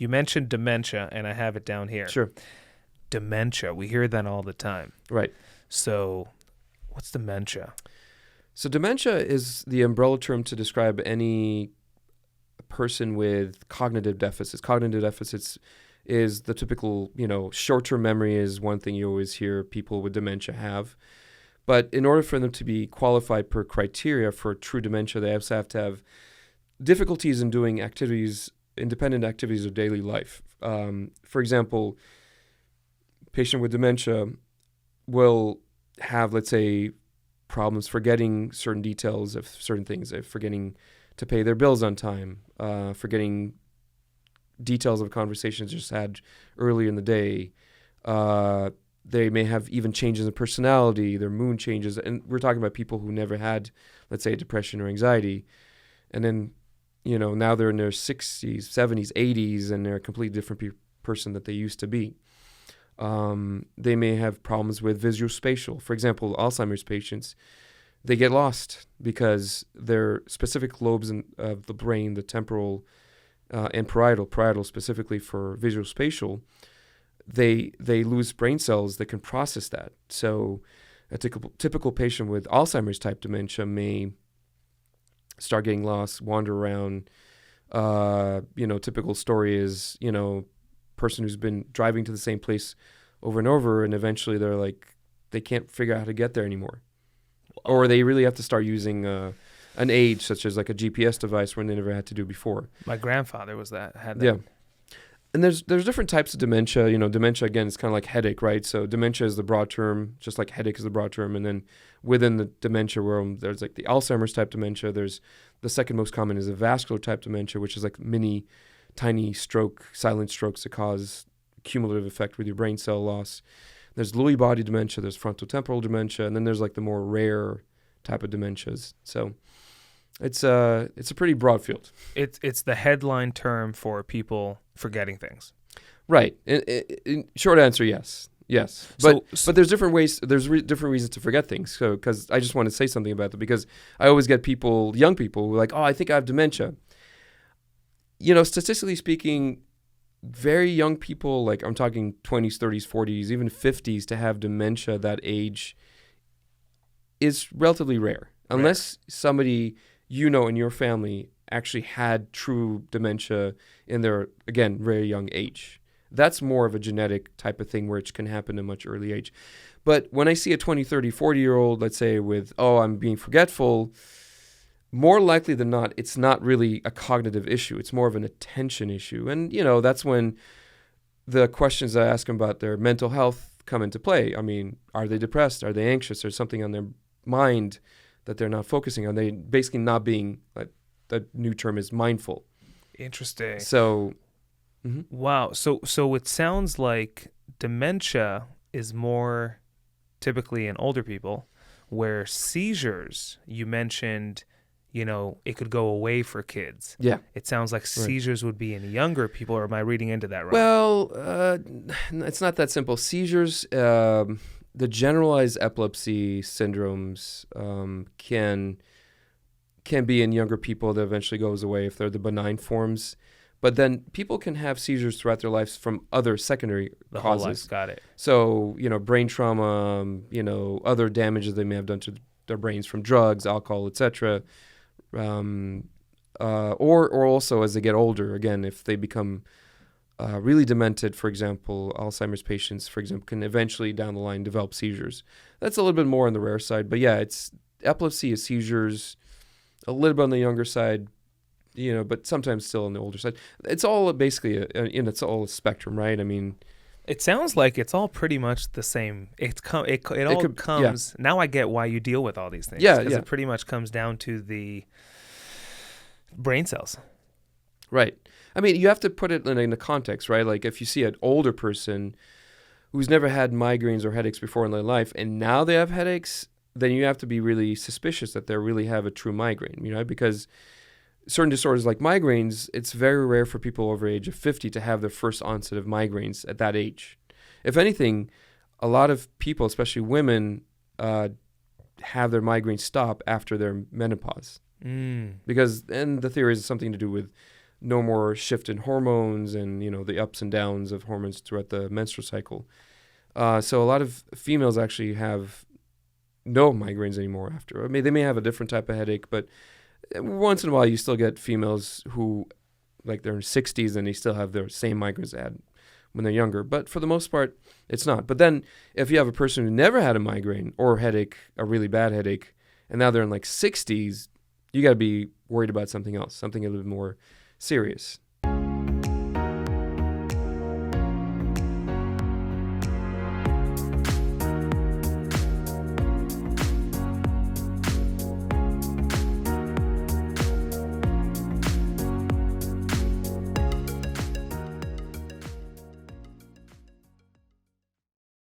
You mentioned dementia, and I have it down here. Sure. Dementia. We hear that all the time. Right. So what's dementia? So dementia is the umbrella term to describe any person with cognitive deficits. Cognitive deficits is the typical, short-term memory is one thing you always hear people with dementia have. But in order for them to be qualified per criteria for true dementia, they also have to have difficulties in doing independent activities of daily life. For example, patient with dementia will have, let's say, problems forgetting certain details of certain things, forgetting to pay their bills on time, forgetting details of conversations just had earlier in the day. They may have even changes in personality, their mood changes. And we're talking about people who never had, let's say, depression or anxiety. And then, now they're in their 60s, 70s, 80s, and they're a completely different person that they used to be. They may have problems with visuospatial. For example, Alzheimer's patients, they get lost because their specific lobes of the brain, the temporal and parietal specifically for visuospatial, they lose brain cells that can process that. So a typical patient with Alzheimer's type dementia may start getting lost, wander around. Typical story is, person who's been driving to the same place over and over, and eventually they're like, they can't figure out how to get there anymore. Or they really have to start using an aid, such as like a GPS device, when they never had to do before. My grandfather had that. Yeah. And there's different types of dementia. Dementia, again, is kind of like headache, right? So dementia is the broad term, just like headache is the broad term. And then within the dementia realm, there's like the Alzheimer's type dementia. There's the second most common is a vascular type dementia, which is like tiny silent strokes that cause cumulative effect with your brain cell loss. There's Lewy body dementia, there's frontotemporal dementia, and then there's like the more rare type of dementias. So it's a pretty broad field. It's the headline term for people forgetting things. Right. In short answer, yes. Yes. But there's different ways. There's different reasons to forget things. So because I just want to say something about that, because I always get young people who are like, oh, I think I have dementia. Statistically speaking, very young people, like I'm talking 20s, 30s, 40s, even 50s, to have dementia that age is relatively rare. Unless somebody in your family actually had true dementia in their, again, very young age. That's more of a genetic type of thing, which can happen at a much early age. But when I see a 20, 30, 40-year-old, let's say, with, I'm being forgetful, more likely than not, it's not really a cognitive issue. It's more of an attention issue. And, that's when the questions I ask them about their mental health come into play. I mean, are they depressed? Are they anxious? There's something on their mind that they're not focusing on. They basically not being, like, the new term is mindful. Interesting. So, wow. So it sounds like dementia is more typically in older people, where seizures, you mentioned, it could go away for kids. Yeah. It sounds like seizures would be in younger people, or am I reading into that wrong? Well, it's not that simple. Seizures, the generalized epilepsy syndromes can be in younger people that eventually goes away if they're the benign forms. But then people can have seizures throughout their lives from other secondary the causes. Whole life. Got it. So, brain trauma, other damages they may have done to their brains from drugs, alcohol, etc. Or also as they get older, again, if they become really demented, for example, Alzheimer's patients, for example, can eventually down the line develop seizures. That's a little bit more on the rare side. But yeah, epilepsy is seizures, a little bit on the younger side, but sometimes still on the older side. It's all basically, it's all a spectrum, right? I mean, it sounds like it's all pretty much the same. It all comes. Yeah. Now I get why you deal with all these things. Yeah, because it pretty much comes down to the brain cells. Right. I mean, you have to put it in a context, right? Like if you see an older person who's never had migraines or headaches before in their life, and now they have headaches, then you have to be really suspicious that they really have a true migraine, because certain disorders like migraines, it's very rare for people over the age of 50 to have their first onset of migraines at that age. If anything, a lot of people, especially women, have their migraines stop after their menopause. Because, and the theory is something to do with no more shift in hormones and, the ups and downs of hormones throughout the menstrual cycle. So a lot of females actually have no migraines anymore after. I mean, they may have a different type of headache, but once in a while you still get females who, like, they're in 60s and they still have their same migraines they had when they're younger. But for the most part, it's not. But then if you have a person who never had a migraine or headache, a really bad headache, and now they're in like 60s, you got to be worried about something else, something a little bit more serious.